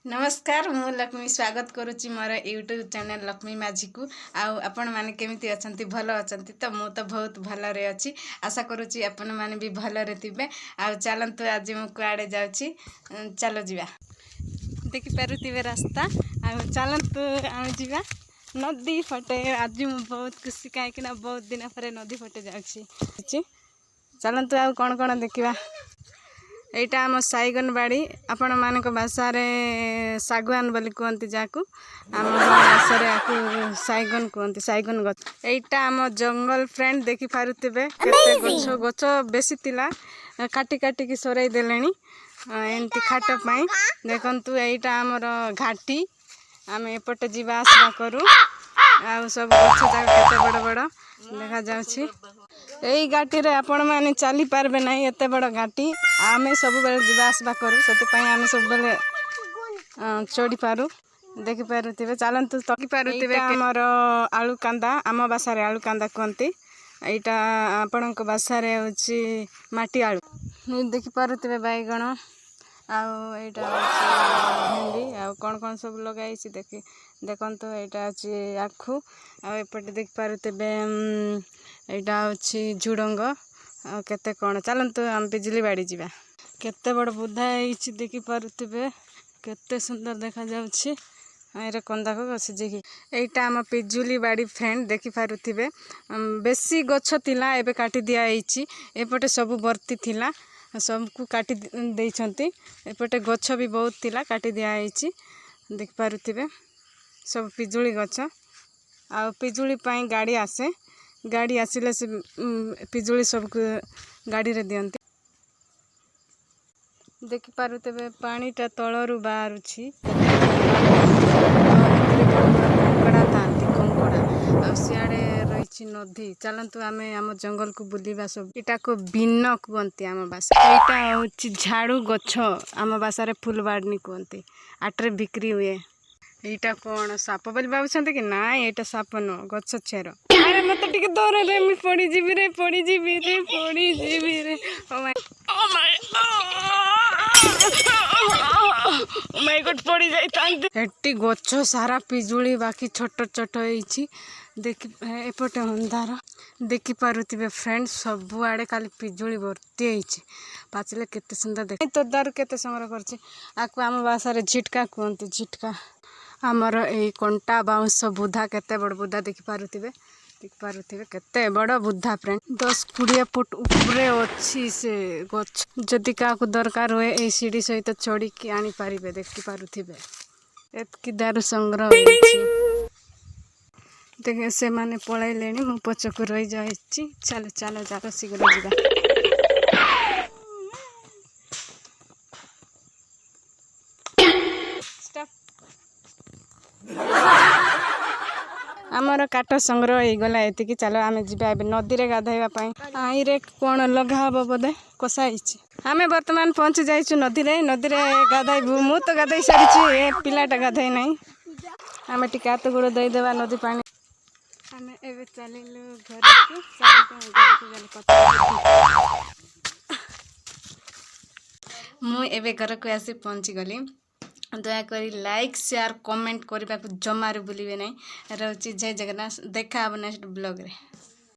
नमस्कार मु लक्ष्मी स्वागत करुच्ची मोर यूट्यूब चैनल लक्ष्मी माझी को आपण माने केमिति अछंती भलो अछंती तो मु तो बहुत भलो रे अछि आशा करुच्ची आपण माने भी भलो रे थिबे आ चलंतु आज मु कुआडे जाउची चलो जीवा देखि पारुतिबे रास्ता आ चलंतु आम जीवा नदी फटे आज मु बहुत खुशी काहे कि ना बहुत दिन पर नदी फटे जाउची चलंतु आ कोन कोन देखिबा एटा आम साइगन बाड़ी आपण मान भाषा सागवान बोली कहते जाकू आम भाषा आपको साइगन कहते साइगन गछ एटा आम जंगल फ्रेंड देखि पारुथिबे केते गछ गछ बेसी तिला काटी काटी की सराई देलेनी एंती खाट पई देखंतु एटा हमर घाटी आम एपटे जीवा आसवा करू आ सब गछ जाक केते बड़ बड़ देखा जाउछि एई घाटी रे आपण माने चली पारबे नाही एते बड़ घाटी आमे सब बेले जीवा आसवा करू से आम सब बेले चढ़ी पारू देखि पारुथिबे चलंतु तकी पारुथिबे हमर आलू कांदा आम भाषा रे आलू कांदा कहते एटा आपणक भाषा रे होची माटी आलू देखि पारुथिबे बैगण आटा भेंडी आ कौन कौन सब लगाई देखी देखो यहाँ अच्छी आखु आपटे देख पारे यहाँ हूँ झुड़ंग आते कौन चलतु आम पिजुली बाड़ी जावा केते बड़ बुधा देखी पारे केते सुंदर देखा जाउछि कंदा को सिझेकी एटा आम पिजुली बाड़ी फ्रेंड देखी पारे बेसी गछ थिला एबे काटी दिया एपटे सब भर्ती थिला सबको काटी देइछंती एपटे गछ भी बहुत थिला काटी दिया देख पारुथिबे सब पिजुली गछ आ पिजुली पाई गाड़ी आसे गाड़ी आसिले से पिजुली सब गाड़ी रे दियंती देख पारुथिबे पानीटा तळरू बाहरुछि नदी चलतु आम आम जंगल को बुलवा सब इटा को बिन्न कहते आम भाषा यहाँ हूँ झाड़ू गछ आम भाषा फुलबाड़ी कहते आट्रे बिक्री हुए यहाँ कौन साप बोली भावुं कि ना यहाँ साप न गछ चेर अरे मत टे दौर रे पड़ी जीवी रे पड़ी जीवी रे पड़ी जीवी रे पड़ी जाती गछ सारा पिजुली बाकी छोट छोट होती देखि एपटे अंधार देखि पारुथिबे फ्रेंड सब आड़े खाली पिजुली भर्ती होती पाचिले केते सुंदर देख तो दारू केते संग्रह करछि आकु आम भाषा रे झिटका कहते झिटका आमर ए कंटा बाउंस बुधा केते बड़ बुधा देखि पारुथिबे केते बड़ बुधा फ्रेंड 10-20 फुट ऊपर अच्छी से गछ जदि का दरकार हुए ए सीढ़ी सहित चढ़ी की आनी पारिबे देखि पारुथिबे एतकी दारू संग्रह देखे से माने पळाइले मु पछक रही जाइछि चलो चलो जाओ शीघ्र जीवा आमर काट संग्रह हो गला एतिकी चलो आम जा नदी रे गाधेवाई आई रे कौन लगा हम बोधे कषाई आम बर्तमान पहुँची जाइछु नदी रे गाधेबू मु तो गाधे सारी ए पिलाटा गाधे ना आम टी हाथ गोड़ देदेवा नदी पानी आम ए चलू घर को आसी पहुँची गली दयाकोरी लाइक शेयर कमेंट करने को जमारू भूलिए ना रोची जय जगन्नाथ देखा नेक्स्ट ब्लॉग रे।